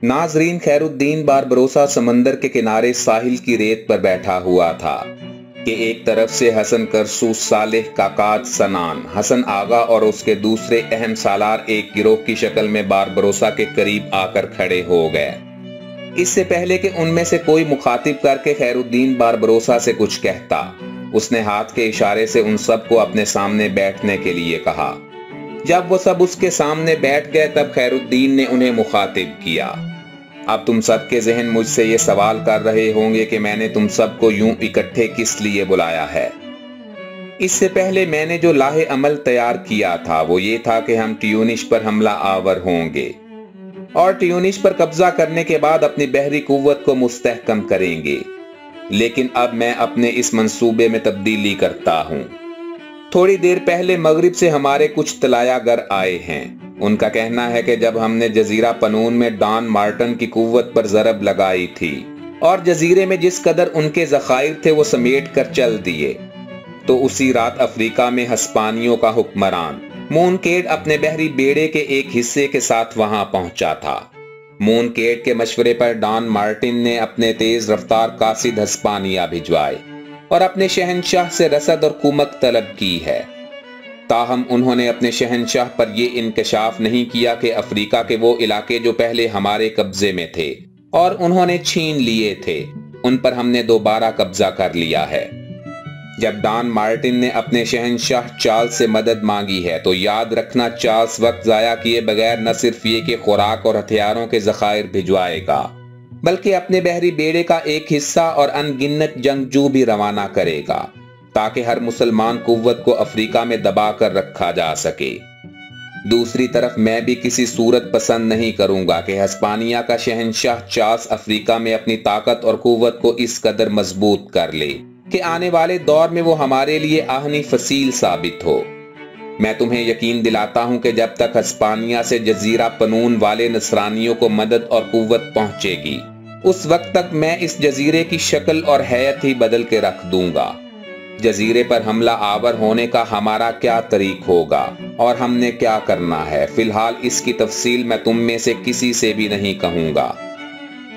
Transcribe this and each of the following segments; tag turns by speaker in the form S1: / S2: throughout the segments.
S1: नाजरीन, खैरुद्दीन बारबरोसा समंदर के किनारे साहिल की रेत पर बैठा हुआ था कि एक तरफ से हसन करसू, सालेह, काकाज, सनान, हसन आगा और उसके दूसरे अहम सालार एक गिरोह की शक्ल में बारबरोसा के करीब आकर खड़े हो गए। इससे पहले कि उनमें से कोई मुखातिब करके खैरुद्दीन बारबरोसा से कुछ कहता, उसने हाथ के इशारे से उन सब को अपने सामने बैठने के लिए कहा। जब वो सब उसके सामने बैठ गए तब खैरुद्दीन ने उन्हें मुखातिब किया। अब तुम सब के जहन मुझसे ये सवाल कर रहे होंगे कि मैंने तुम सबको यूं इकट्ठे किस लिए बुलाया है। इससे पहले मैंने जो लाहे अमल तैयार किया था वो ये था कि हम ट्यूनिश पर हमला आवर होंगे और ट्यूनिश पर कब्जा करने के बाद अपनी बहरी कुव्वत को मुस्तहकम करेंगे। लेकिन अब मैं अपने इस मंसूबे में तब्दीली करता हूं। थोड़ी देर पहले मगरिब से हमारे कुछ तलायागर आए हैं। उनका कहना है कि जब हमने जजीरा पनून में डॉन मार्टन की कुव्वत पर जरब लगाई थी और जजीरे में जिस कदर उनके ज़खायर थे वो समेट कर चल दिए, तो उसी रात अफ्रीका में हस्पानियों का हुक्मरान मूनकेड अपने बहरी बेड़े के एक हिस्से के साथ वहां पहुंचा था। मूनकेड के मशवरे पर डॉन मार्टिन ने अपने तेज रफ्तार कासिद हस्पानिया भिजवाए और अपने शहनशाह से रसद और कुमक तलब की है। ताहम उन्होंने अपने शहनशाह पर यह इंकशाफ नहीं किया कि अफ्रीका के वो इलाके जो पहले हमारे कब्जे में थे और उन्होंने छीन लिए थे, उन पर हमने दोबारा कब्जा कर लिया है। जब डॉन मार्टिन ने अपने शहनशाह चार्ल्स से मदद मांगी है तो याद रखना, चार्ल्स वक्त जाया किए बगैर न सिर्फ ये कि खुराक और हथियारों के ज़खायर भिजवाएगा, बल्कि अपने बहरी बेड़े का एक हिस्सा और अनगिनत जंगजू भी रवाना करेगा ताकि हर मुसलमान कुव्वत को अफ्रीका में दबा कर रखा जा सके। दूसरी तरफ मैं भी किसी सूरत पसंद नहीं करूंगा कि हस्पानिया का शहनशाह चार्ल्स अफ्रीका में अपनी ताकत और कुव्वत को इस कदर मजबूत कर ले कि आने वाले दौर में वो हमारे लिए आहनी फसील साबित हो। मैं तुम्हें यकीन दिलाता हूं कि जब तक हस्पानिया से जजीरा पनून वाले नसरानियों को मदद और कुव्वत पहुंचेगी, उस वक्त तक मैं इस जजीरे की शक्ल और हैयत ही बदल के रख दूंगा। जजीरे पर हमला आवर होने का हमारा क्या तरीक होगा और हमने क्या करना है, फिलहाल इसकी तफसील मैं तुम में से किसी से भी नहीं कहूंगा।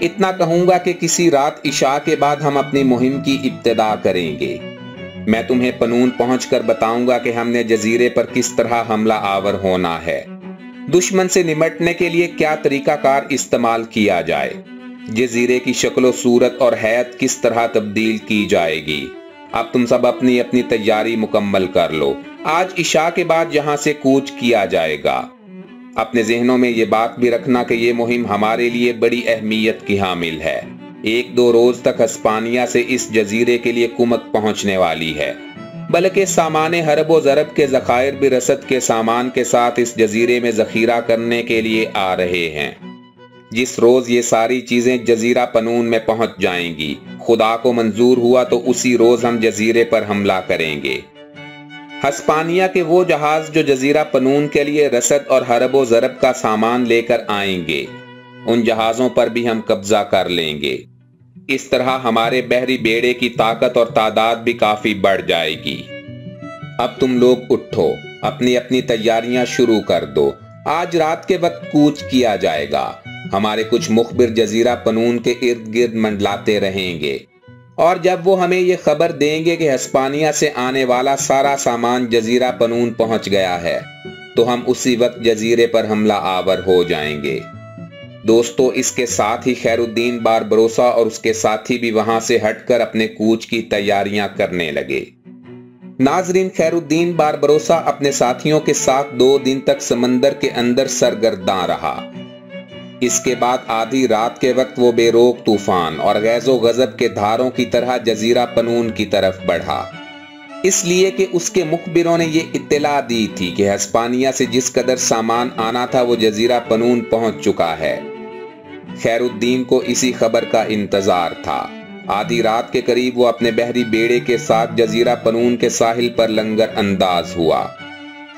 S1: इतना कहूंगा कि किसी रात इशा के बाद हम अपनी मुहिम की इब्तिदा करेंगे। मैं तुम्हें पनून पहुंचकर बताऊंगा कि हमने जजीरे पर किस तरह हमला आवर होना है, दुश्मन से निमटने के लिए क्या तरीकाकार इस्तेमाल किया जाए, जजीरे की शक्ल सूरत और हैयत किस तरह तब्दील की जाएगी। अब तुम सब अपनी अपनी तैयारी मुकम्मल कर लो। आज इशा के बाद यहां से कूच किया जाएगा। अपने जहनों में ये बात भी रखना कि ये मुहिम हमारे लिए बड़ी अहमियत की हामिल है। 1-2 रोज तक हस्पानिया से इस जजीरे के लिए कुमक पहुंचने वाली है, बल्कि सामान हरब व ज़रब के ज़खायर भी रसद के सामान के साथ इस जजीरे में ज़खीरा करने के लिए आ रहे हैं। जिस रोज ये सारी चीजें जजीरा पनून में पहुंच जाएंगी, खुदा को मंजूर हुआ तो उसी रोज हम जजीरे पर हमला करेंगे। हस्पानिया के वो जहाज जो जजीरा पनून के लिए रसद और हरब व ज़रब का सामान लेकर आएंगे, उन जहाजों पर भी हम कब्जा कर लेंगे। इस तरह हमारे बहरी बेड़े की ताकत और तादाद भी काफी बढ़ जाएगी। अब तुम लोग उठो, अपनी अपनी तैयारियां शुरू कर दो। आज रात के वक्त कूच किया जाएगा। हमारे कुछ मुखबिर जजीरा पनून के इर्द गिर्द मंडलाते रहेंगे और जब वो हमें ये खबर देंगे कि हस्पानिया से आने वाला सारा सामान जजीरा पनून पहुंच गया है, तो हम उसी वक्त जजीरे पर हमला आवर हो जाएंगे। दोस्तों, इसके साथ ही खैरुद्दीन बारबरोसा और उसके साथी भी वहां से हटकर अपने कूच की तैयारियां करने लगे। नाजरीन, खैरुद्दीन बारबरोसा अपने साथियों के साथ 2 दिन तक समंदर के अंदर सरगर्दां रहा। इसके बाद आधी रात के वक्त वो बेरोक तूफान और गैज़ो गजब के धारों की तरह जजीरा पनून की तरफ बढ़ा, इसलिए कि उसके मुखबिरों ने ये इत्तला दी थी कि हस्पानिया से जिस कदर सामान आना था वो जजीरा पनून पहुंच चुका है। खैरुद्दीन को इसी खबर का इंतजार था। आधी रात के करीब वो अपने बहरी बेड़े के साथ जजीरा पनून के साहिल पर लंगर अंदाज हुआ।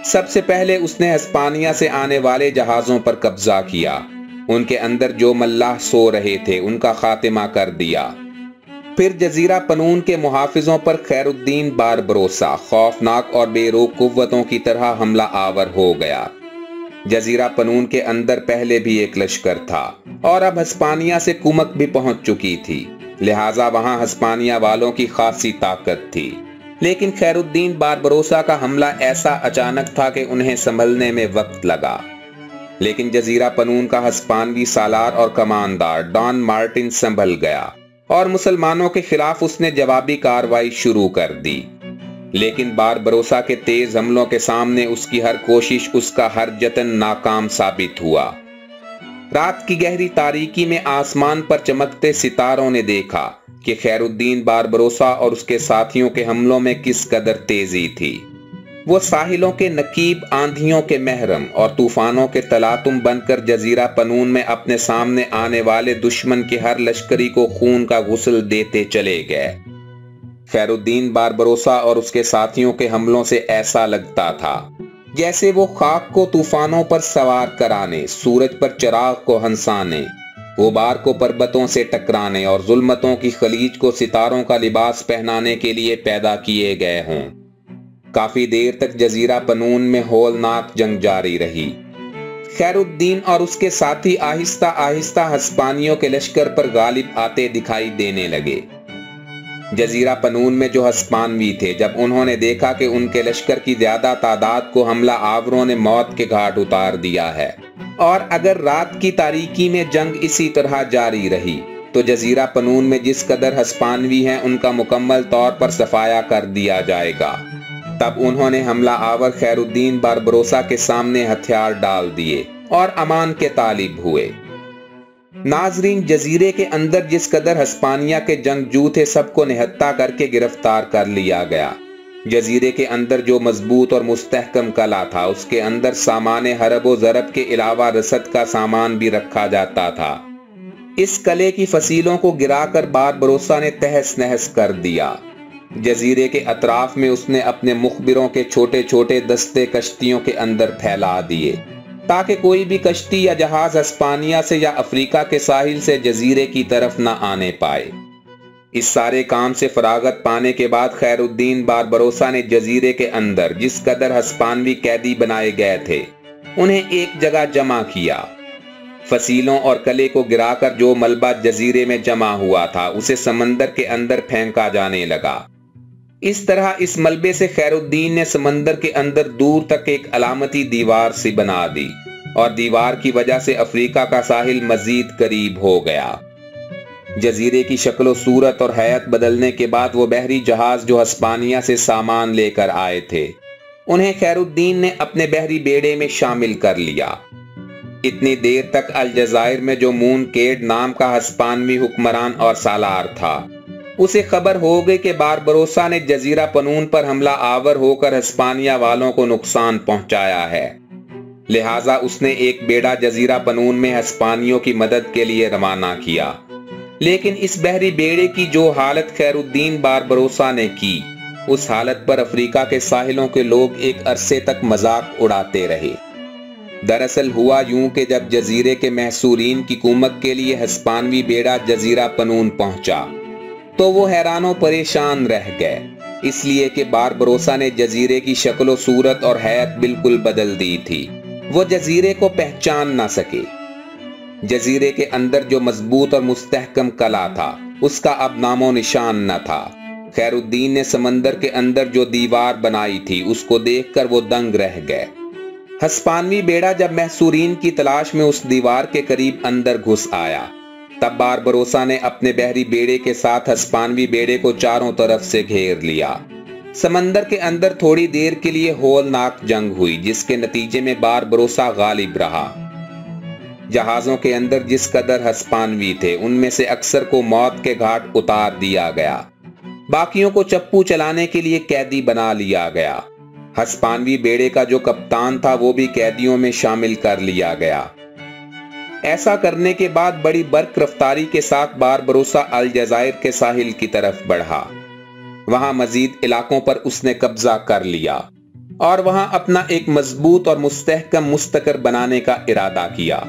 S1: सबसे पहले उसने हस्पानिया से आने वाले जहाजों पर कब्जा किया। उनके अंदर जो मल्लाह सो रहे थे उनका खात्मा कर दिया। फिर जजीरा पनून के मुहाफिजों पर खैरुद्दीन बारबरोसा खौफनाक और बेरोक कुव्वतों की तरह हमला आवर हो गया। جزیرہ پنون کے اندر پہلے بھی ایک لشکر تھا اور اب ہسپانیہ سے کمک بھی پہنچ چکی تھی، لہٰذا وہاں ہسپانیہ والوں کی خاصی طاقت تھی۔ لیکن خیر الدین باربروسا کا حملہ ایسا اچانک تھا کہ انہیں سنبھلنے میں وقت لگا۔ لیکن جزیرہ پنون کا ہسپانوی سالار اور کماندار ڈان مارٹن سنبھل گیا اور مسلمانوں کے خلاف اس نے جوابی کارروائی شروع کر دی۔ لیکن باربروسا کے تیز حملوں کے سامنے اس کی ہر کوشش، اس کا ہر جتن ناکام ثابت ہوا۔ رات کی گہری تاریکی میں آسمان پر چمکتے ستاروں نے دیکھا کہ خیر الدین باربروسا اور اس کے ساتھیوں کے حملوں میں کس قدر تیزی تھی۔ وہ ساحلوں کے نقیب، آندھیوں کے محرم اور طوفانوں کے تلاطم بن کر جزیرہ پنون میں اپنے سامنے آنے والے دشمن کے ہر لشکری کو خون کا غسل دیتے چلے گئے۔ خیر الدین باربروسا اور اس کے ساتھیوں کے حملوں سے ایسا لگتا تھا جیسے وہ خاک کو طوفانوں پر سوار کرانے، سورج پر چراغ کو ہنسانے، غبار کو پربتوں سے ٹکرانے اور ظلمتوں کی خلیج کو ستاروں کا لباس پہنانے کے لیے پیدا کیے گئے ہوں۔ کافی دیر تک جزیرہ پنون میں ہولناک جنگ جاری رہی۔ خیر الدین اور اس کے ساتھی آہستہ آہستہ ہسپانیوں کے لشکر پر غالب آتے دکھائی دینے لگے۔ جزیرہ پنون میں جو ہسپانوی تھے، جب انہوں نے دیکھا کہ ان کے لشکر کی زیادہ تعداد کو حملہ آوروں نے موت کے گھاٹ اتار دیا ہے اور اگر رات کی تاریکی میں جنگ اسی طرح جاری رہی تو جزیرہ پنون میں جس قدر ہسپانوی ہیں ان کا مکمل طور پر صفایا کر دیا جائے گا، تب انہوں نے حملہ آور خیر الدین باربروسا کے سامنے ہتھیار ڈال دیے اور امان کے طالب ہوئے۔ ناظرین، جزیرے کے اندر جس قدر ہسپانیہ کے جنگجو تھے سب کو نہتہ کر کے گرفتار کر لیا گیا۔ جزیرے کے اندر جو مضبوط اور مستحکم قلعہ تھا اس کے اندر سامان حرب و ضرب کے علاوہ رسد کا سامان بھی رکھا جاتا تھا۔ اس قلعے کی فصیلوں کو گرا کر باربروسا نے تہس نہس کر دیا۔ جزیرے کے اطراف میں اس نے اپنے مخبروں کے چھوٹے چھوٹے دستے کشتیوں کے اندر پھیلا دیے تاکہ کوئی بھی کشتی یا جہاز ہسپانیہ سے یا افریقہ کے ساحل سے جزیرے کی طرف نہ آنے پائے۔ اس سارے کام سے فراغت پانے کے بعد خیر الدین باربروسا نے جزیرے کے اندر جس قدر ہسپانوی قیدی بنائے گئے تھے انہیں ایک جگہ جمع کیا۔ فصیلوں اور قلعے کو گرا کر جو ملبہ جزیرے میں جمع ہوا تھا اسے سمندر کے اندر پھینکا جانے لگا۔ اس طرح اس ملبے سے خیر الدین نے سمندر کے اندر دور تک ایک علامتی دیوار سی بنا دی اور دیوار کی وجہ سے افریقہ کا ساحل مزید قریب ہو گیا۔ جزیرے کی شکل و صورت اور حیت بدلنے کے بعد وہ بحری جہاز جو ہسپانیہ سے سامان لے کر آئے تھے انہیں خیر الدین نے اپنے بحری بیڑے میں شامل کر لیا۔ اتنی دیر تک الجزائر میں جو مون کیڈ نام کا ہسپانوی حکمران اور سالار تھا اسے خبر ہو گئی کہ باربروسا نے جزیرہ پنون پر حملہ آور ہو کر ہسپانیہ والوں کو نقصان پہنچایا ہے، لہٰذا اس نے ایک بیڑا جزیرہ پنون میں ہسپانیوں کی مدد کے لیے روانہ کیا۔ لیکن اس بحری بیڑے کی جو حالت خیر الدین باربروسا نے کی اس حالت پر افریقہ کے ساحلوں کے لوگ ایک عرصے تک مذاق اڑاتے رہے۔ دراصل ہوا یوں کہ جب جزیرے کے محصورین کی کمک کے لیے ہسپانوی بیڑا جزیرہ پنون پہنچا تو وہ حیران و پریشان رہ گئے، اس لیے کہ باربروسا نے جزیرے کی شکل و صورت اور حیت بالکل بدل دی تھی، وہ جزیرے کو پہچان نہ سکے۔ جزیرے کے اندر جو مضبوط اور مستحکم قلعہ تھا اس کا اب نام و نشان نہ تھا۔ خیر الدین نے سمندر کے اندر جو دیوار بنائی تھی اس کو دیکھ کر وہ دنگ رہ گئے۔ ہسپانوی بیڑا جب محصورین کی تلاش میں اس دیوار کے قریب اندر گھس آیا تب باربروسا نے اپنے بحری بیڑے کے ساتھ ہسپانوی بیڑے کو چاروں طرف سے گھیر لیا۔ سمندر کے اندر تھوڑی دیر کے لیے ہولناک جنگ ہوئی جس کے نتیجے میں باربروسا غالب رہا۔ جہازوں کے اندر جس قدر ہسپانوی تھے ان میں سے اکثر کو موت کے گھاٹ اتار دیا گیا، باقیوں کو چپو چلانے کے لیے قیدی بنا لیا گیا۔ ہسپانوی بیڑے کا جو کپتان تھا وہ بھی قیدیوں میں شامل کر لیا گیا۔ ایسا کرنے کے بعد بڑی برق رفتاری کے ساتھ باربروسا الجزائر کے ساحل کی طرف بڑھا۔ وہاں مزید علاقوں پر اس نے قبضہ کر لیا اور وہاں اپنا ایک مضبوط اور مستحکم مستقر بنانے کا ارادہ کیا۔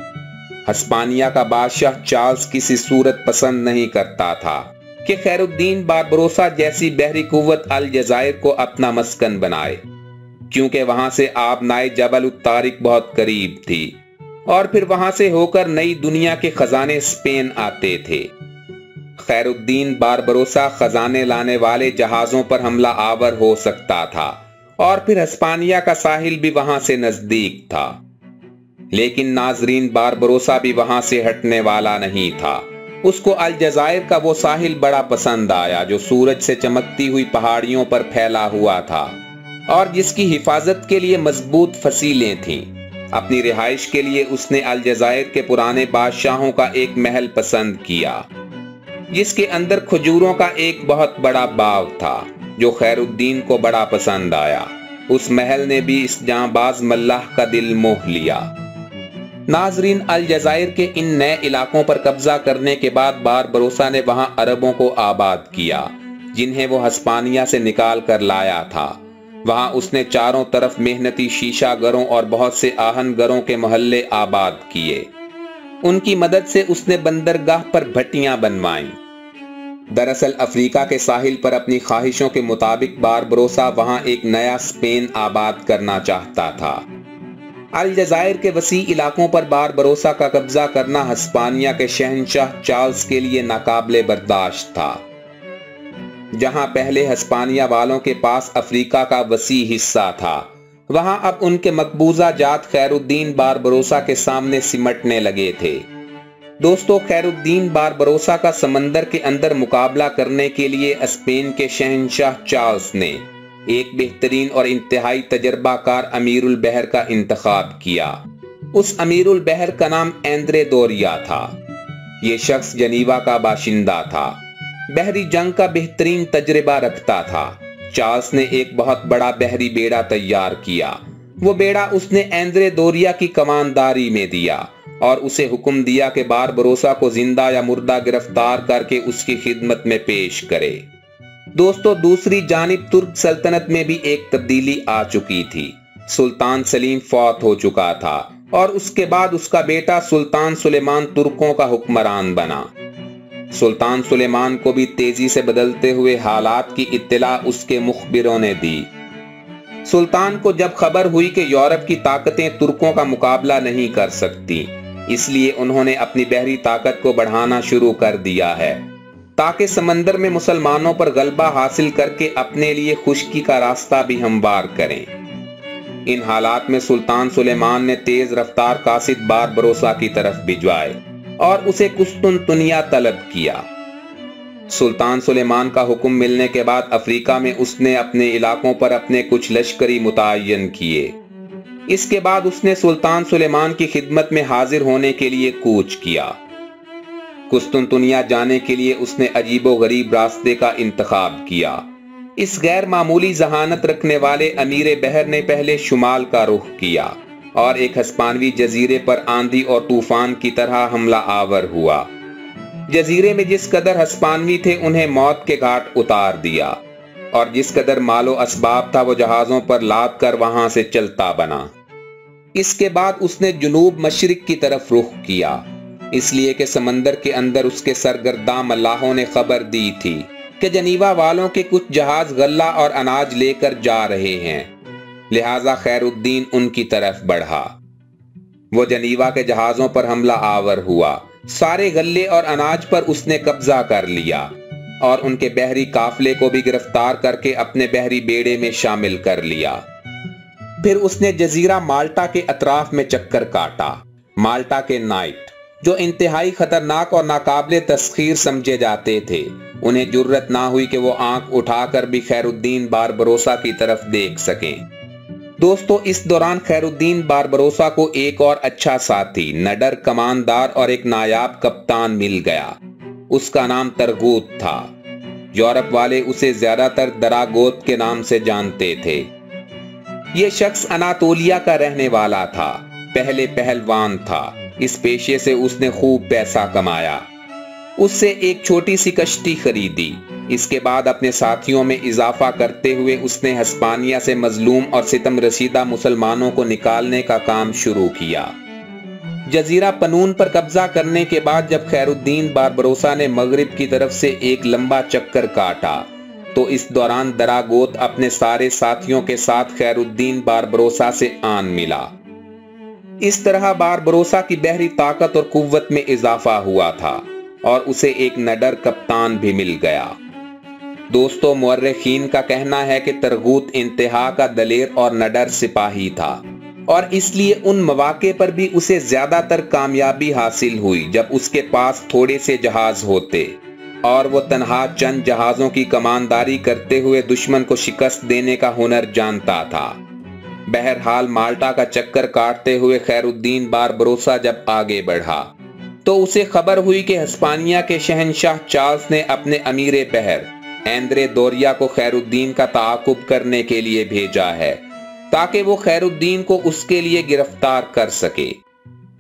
S1: ہسپانیہ کا بادشاہ چارلز کسی صورت پسند نہیں کرتا تھا کہ خیر الدین باربروسا جیسی بحری قوت الجزائر کو اپنا مسکن بنائے۔ क्योंकि वहां से आबनाए जबल उत-तारिक बहुत करीब थी और फिर वहां से होकर नई दुनिया के खजाने स्पेन आते थे। खैरुद्दीन बारबरोसा खजाने लाने वाले जहाजों पर हमला आवर हो सकता था और फिर हिस्पानिया का साहिल भी वहां से नजदीक था। लेकिन नाजरीन, बारबरोसा भी वहां से हटने वाला नहीं था। उसको अलजायर का वो साहिल बड़ा पसंद आया जो सूरज से चमकती हुई पहाड़ियों पर फैला हुआ था और जिसकी हिफाजत के लिए मजबूत फसीलें थीं। अपनी रिहाइश के लिए उसने अलजायर के पुराने बादशाहों का एक महल पसंद किया जिसके अंदर खजूरों का एक बहुत बड़ा बाग था जो खैरुद्दीन को बड़ा पसंद आया। उस महल ने भी इस जांबाज मल्लाह का दिल मोह लिया। नाजरीन, अलजायर के इन नए इलाकों पर कब्जा करने के बाद बारबरोसा ने वहां अरबों को आबाद किया जिन्हें वो हिस्पानिया से निकाल कर लाया था। वहां उसने चारों तरफ मेहनती शीशागरों और बहुत से आहनगरों के मोहल्ले आबाद किए। उनकी मदद से उसने बंदरगाह पर भट्टियां बनवाईं। दरअसल अफ्रीका के साहिल पर अपनी ख्वाहिशों के मुताबिक बारबरोसा वहां एक नया स्पेन आबाद करना चाहता था। अलजायर के वसी इलाकों पर बारबरोसा का कब्जा करना हिस्पानिया के शहंशाह चार्ल्स के लिए नाकाबिले बर्दाश्त था। जहां पहले हिस्पानिया वालों के पास अफ्रीका का वसी हिस्सा था, वहां अब उनके मकबूजा जात खैरुद्दीन बारबरोसा के सामने सिमटने लगे थे। दोस्तों, खैरुद्दीन बारबरोसा का समंदर के अंदर मुकाबला करने के लिए स्पेन के शहंशाह चार्ल्स ने एक बेहतरीन और इंतहाई तजर्बाकार अमीरुल बहर का इंतखाब किया। उस अमीरुल बहर का नाम एंद्रे दोरिया था। ये शख्स जनीवा का बाशिंदा था, बहरी जंग का बेहतरीन तजर्बा रखता था। चार्ल्स ने एक बहुत बड़ा बहरी बेड़ा तैयार किया। वो बेड़ा उसने एंद्रे दोरिया की कमानदारी में दिया और उसे हुक्म दिया कि बारबरोसा को जिंदा या मुर्दा गिरफ्तार करके उसकी खिदमत में पेश करे। दोस्तों, दूसरी जानिब तुर्क सल्तनत में भी एक तब्दीली आ चुकी थी। सुल्तान सलीम फौत हो चुका था और उसके बाद उसका बेटा सुल्तान सुलेमान तुर्कों का हुक्मरान बना। सुल्तान सुलेमान को भी तेजी से बदलते हुए हालात की इत्तला उसके मुखबिरों ने दी। सुल्तान को जब खबर हुई कि यूरोप की ताकतें तुर्कों का मुकाबला नहीं कर सकती, इसलिए उन्होंने अपनी बहरी ताकत को बढ़ाना शुरू कर दिया है ताकि समंदर में मुसलमानों पर गलबा हासिल करके अपने लिए खुशकी का रास्ता भी हमवार करें। इन हालात में सुल्तान सुलेमान ने तेज रफ्तार कासिद बारबरोसा की तरफ भिजवाए और उसे कुस्तुनतुनिया तलब किया। सुल्तान सुलेमान का हुक्म मिलने के बाद अफ्रीका में उसने अपने इलाकों पर अपने कुछ लश्करी मुतय्यन किए। इसके बाद उसने सुल्तान सुलेमान की खिदमत में हाजिर होने के लिए कूच किया। कुस्तुनतुनिया जाने के लिए उसने अजीबो गरीब रास्ते का इंतखाब किया। इस गैर मामूली जहानत रखने वाले अमीर बहर ने पहले शुमाल का रुख किया और एक हिस्पानवी जजीरे पर आंधी और तूफान की तरह हमला आवर हुआ। जजीरे में जिस कदर हिस्पानवी थे उन्हें मौत के घाट उतार दिया और जिस कदर मालो असबाब था वो जहाजों पर लाद कर वहां से चलता बना। इसके बाद उसने जुनूब मशरिक की तरफ रुख किया, इसलिए कि समंदर के अंदर उसके सरगर्दा मल्लाहों ने खबर दी थी कि जनीवा वालों के कुछ जहाज गल्ला और अनाज लेकर जा रहे हैं। लिहाजा खैरुद्दीन उनकी तरफ बढ़ा। वो जनीवा के जहाजों पर हमला आवर हुआ। सारे गल्ले और अनाज पर उसने कब्जा कर लिया और उनके बहरी काफले को भी गिरफ्तार करके अपने बहरी बेड़े में शामिल कर लिया। फिर उसने जजीरा माल्टा के अतराफ में चक्कर काटा। माल्टा के नाइट, जो इंतहाई खतरनाक और नाकाबिले तस्खीर समझे जाते थे, उन्हें जुर्रत ना हुई कि वो आंख उठाकर भी खैरुद्दीन बारबरोसा की तरफ देख सकें। दोस्तों, इस दौरान खैरुद्दीन बारबरोसा को एक और अच्छा साथी, नडर कमानदार और एक नायाब कप्तान मिल गया। उसका नाम तरगूत था। यूरोप वाले उसे ज्यादातर दरागोत के नाम से जानते थे। यह शख्स अनातोलिया का रहने वाला था। पहले पहलवान था। इस पेशे से उसने खूब पैसा कमाया। उससे एक छोटी सी कश्ती खरीदी। इसके बाद अपने साथियों में इजाफा करते हुए उसने हिस्पानिया से मजलूम और सितम रसीदा मुसलमानों को निकालने का काम शुरू किया। जजीरा पनून पर कब्जा करने के बाद जब खैरुद्दीन बारबरोसा ने मगरिब की तरफ से एक लंबा चक्कर काटा तो इस दौरान दरागोत अपने सारे साथियों के साथ खैरुद्दीन बारबरोसा से आन मिला। इस तरह बारबरोसा की बहरी ताकत और कुव्वत में इजाफा हुआ था और उसे एक नडर कप्तान भी मिल गया। दोस्तों, मुअर्रिखीन का कहना है कि तरगूत इंतहा का दलेर और नडर सिपाही था और इसलिए उन मौके पर भी उसे ज्यादातर कामयाबी हासिल हुई जब उसके पास थोड़े से जहाज होते और वो तन्हा चंद जहाजों की कमानदारी करते हुए दुश्मन को शिकस्त देने का हुनर जानता था। बहरहाल माल्टा का चक्कर काटते हुए खैरुद्दीन बारबरोसा जब आगे बढ़ा तो उसे खबर हुई कि हिस्पानिया के शहंशाह चार्ल्स ने अपने अमीर बहर एंद्रे दोरिया को खैरुद्दीन का ताक़ुब करने के लिए भेजा है ताकि वो खैरुद्दीन को उसके लिए गिरफ्तार कर सके।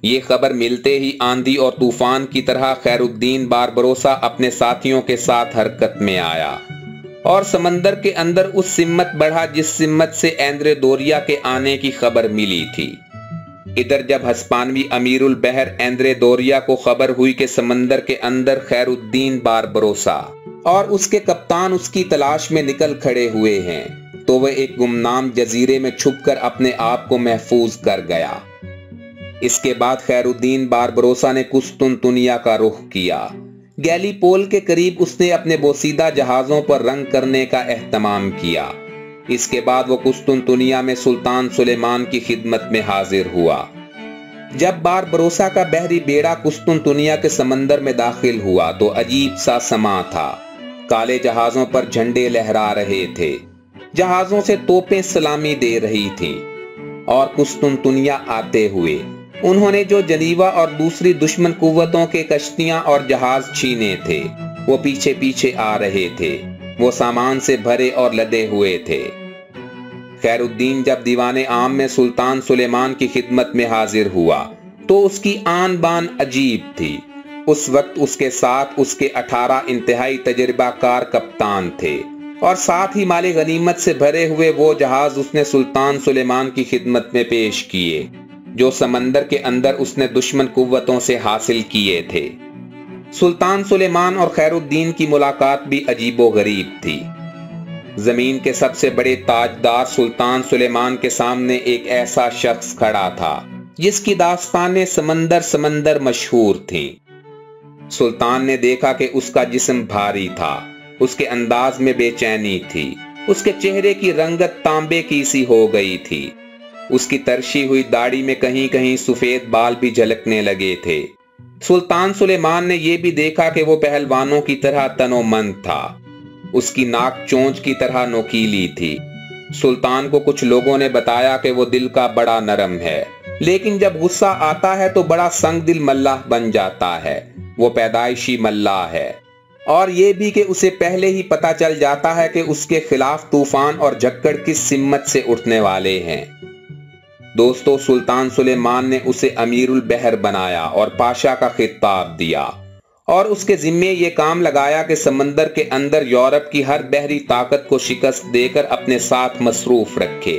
S1: ये खबर मिलते ही आंधी और तूफान की तरह खैरुद्दीन बारबरोसा अपने साथियों के साथ हरकत में आया और समंदर के अंदर उस सिम्मत बढ़ा जिस सिम्मत से एंद्रे दोरिया के आने की खबर मिली थी। इधर जब हिस्पानवी अमीरुल बहर एंद्रे दोरिया को खबर हुई कि समंदर के अंदर खैरुद्दीन बारबरोसा और उसके कप्तान उसकी तलाश में निकल खड़े हुए हैं तो वह एक गुमनाम जजीरे में छुपकर अपने आप को महफूज कर गया। इसके बाद खैरुद्दीन बारबरोसा ने कुस्तुनतुनिया का रुख किया। गैलीपोल के करीब उसने अपने बोसीदा जहाजों पर रंग करने का एहतमाम किया। इसके बाद वो कुस्तुनतुनिया में सुल्तान सुलेमान की खिदमत में हाजिर हुआ। जब बारबरोसा का बहरी बेड़ा कुस्तुनतुनिया के समंदर में दाखिल हुआ तो अजीब सा समा था। काले जहाजों पर झंडे लहरा रहे थे, जहाजों से तोपें सलामी दे रही थीं और कुस्तुनतुनिया आते हुए उन्होंने जो जनीवा और दूसरी दुश्मन कुव्वतों के कश्तियां और जहाज छीने थे वो पीछे पीछे आ रहे थे। वो सामान से भरे और लदे हुए थे। खैरुद्दीन जब दीवाने आम में सुल्तान सुलेमान की खिदमत में हाजिर हुआ तो उसकी आन बान अजीब थी। उस वक्त उसके साथ उसके 18 इंतहाई तजर्बाकार कप्तान थे और साथ ही माले गनीमत से भरे हुए वो जहाज उसने सुल्तान सुलेमान की खिदमत में पेश किए जो समंदर के अंदर उसने दुश्मन कुव्वतों से हासिल किए थे। सुल्तान सुलेमान और खैरुद्दीन की मुलाकात भी अजीबो गरीब थी। जमीन के सबसे बड़े ताजदार सुल्तान सुलेमान के सामने एक ऐसा शख्स खड़ा था जिसकी दास्तानें समंदर समंदर मशहूर थीं। सुल्तान ने देखा कि उसका जिस्म भारी था, उसके अंदाज में बेचैनी थी, उसके चेहरे की रंगत तांबे की सी हो गई थी, उसकी तरशी हुई दाढ़ी में कहीं कहीं सफेद बाल भी झलकने लगे थे। सुल्तान सुलेमान ने यह भी देखा कि वो पहलवानों की तरह तनोमंद था। उसकी नाक चोंच की तरह नोकीली थी। सुल्तान को कुछ लोगों ने बताया कि वो दिल का बड़ा नरम है, लेकिन जब गुस्सा आता है तो बड़ा संग दिल मल्लाह बन जाता है। वो पैदाइशी मल्लाह है और ये भी कि उसे पहले ही पता चल जाता है कि उसके खिलाफ तूफान और झक्कड़ किस सिम्मत से उठने वाले हैं। दोस्तों, सुल्तान सुलेमान ने उसे अमीरुल बहर बनाया और पाशा का खिताब दिया और उसके जिम्मे ये काम लगाया कि समंदर के अंदर यूरोप की हर बहरी ताकत को शिकस्त देकर अपने साथ मसरूफ रखे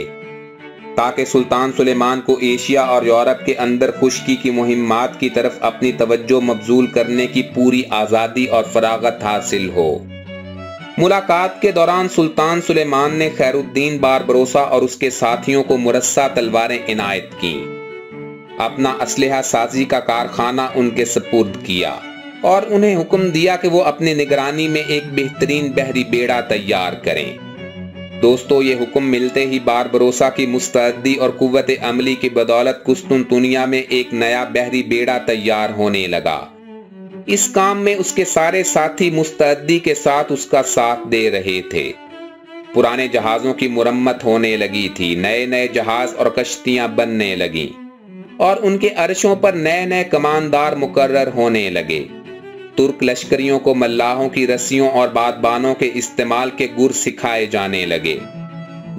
S1: ताकि सुल्तान सुलेमान को एशिया और यूरोप के अंदर खुश्की की मुहिम्मात की तरफ अपनी तवज्जो मबजूल करने की पूरी आज़ादी और फरागत हासिल हो। मुलाकात के दौरान सुल्तान सुलेमान ने खैरुद्दीन बारबरोसा और उसके साथियों को मुरस्सा तलवारें इनायत की, अपना असलहा साजी का कारखाना उनके सपुर्द किया और उन्हें हुक्म दिया कि वो अपनी निगरानी में एक बेहतरीन बहरी बेड़ा तैयार करें। दोस्तों, ये हुक्म मिलते ही बारबरोसा की मुस्तैदी और कुव्वत अमली की बदौलत कुस्तुनतुनिया में एक नया बहरी बेड़ा तैयार होने लगा। इस काम में उसके सारे साथी मुस्तैदी के साथ उसका साथ दे रहे थे। पुराने जहाजों की मुरम्मत होने लगी थी, नए नए जहाज और कश्तियां बनने लगी और उनके अरशों पर नए नए कमानदार मुकर्रर होने लगे। तुर्क लश्करियों को मल्लाहों की रस्सियों और बादबानों के इस्तेमाल के गुर सिखाए जाने लगे।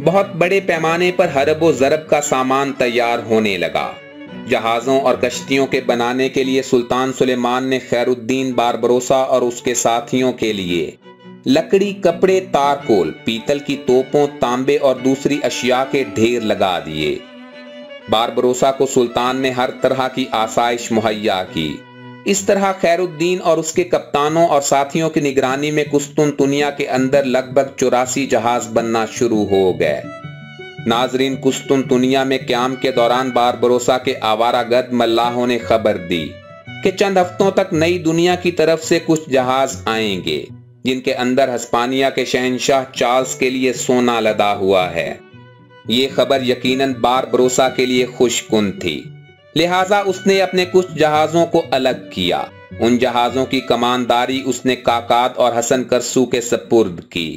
S1: बहुत बड़े पैमाने पर हरब ज़रब का सामान तैयार होने लगा। जहाजों और कश्तियों के बनाने के लिए सुल्तान सुलेमान ने खैरुद्दीन बारबरोसा और उसके साथियों के लिए लकड़ी, कपड़े, तारकोल, पीतल की तोपों, तांबे और दूसरी अशिया के ढेर लगा दिए। बारबरोसा को सुल्तान ने हर तरह की आसाइश मुहैया की। इस तरह खैरुद्दीन और उसके कप्तानों और साथियों की निगरानी में कुस्तुनतुनिया के अंदर लगभग 84 जहाज बनना शुरू हो गए। नाजरीन, कुस्तुनतुनिया में क़याम के दौरान बारबरोसा के आवारागर्द मल्लाहों ने खबर दी कि चंद हफ्तों तक नई दुनिया की तरफ से कुछ जहाज आएंगे जिनके अंदर हिस्पानिया के शहंशाह चार्ल्स के लिए सोना लदा हुआ है। ये खबर यकीनन बारबरोसा के लिए खुशकुन थी, लिहाजा उसने अपने कुछ जहाजों को अलग किया। उन जहाजों की कमानदारी उसने काकाद और हसन करसू के सपुर्द की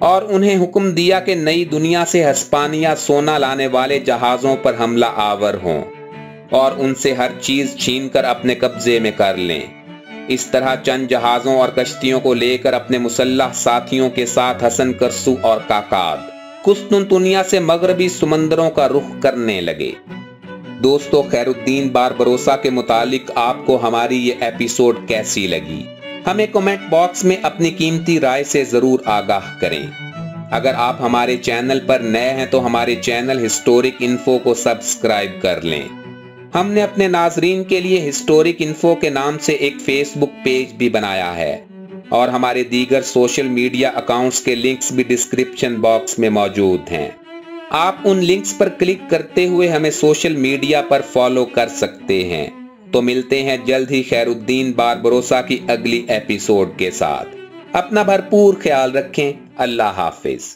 S1: और उन्हें हुक्म दिया कि नई दुनिया से हिस्पानिया सोना लाने वाले जहाजों पर हमला आवर हों और उनसे हर चीज छीनकर अपने कब्जे में कर लें। इस तरह चंद जहाजों और कश्तियों को लेकर अपने मुसल्लह साथियों के साथ हसन करसू और काकाद कुस्तुनतुनिया से मगरबी समंदरों का रुख करने लगे। दोस्तों, खैरुद्दीन बारबरोसा के मुतालिक आपको हमारी ये एपिसोड कैसी लगी? हमें कमेंट बॉक्स में अपनी कीमती राय से जरूर आगाह करें। अगर आप हमारे चैनल पर नए हैं तो हमारे चैनल हिस्टोरिक इन्फो को सब्सक्राइब कर लें। हमने अपने नाजरीन के लिए हिस्टोरिक इन्फो के नाम से एक फेसबुक पेज भी बनाया है और हमारे दीगर सोशल मीडिया अकाउंट्स के लिंक्स भी डिस्क्रिप्शन बॉक्स में मौजूद हैं। आप उन लिंक्स पर क्लिक करते हुए हमें सोशल मीडिया पर फॉलो कर सकते हैं। तो मिलते हैं जल्द ही खैरुद्दीन बारबरोसा की अगली एपिसोड के साथ। अपना भरपूर ख्याल रखें। अल्लाह हाफिज।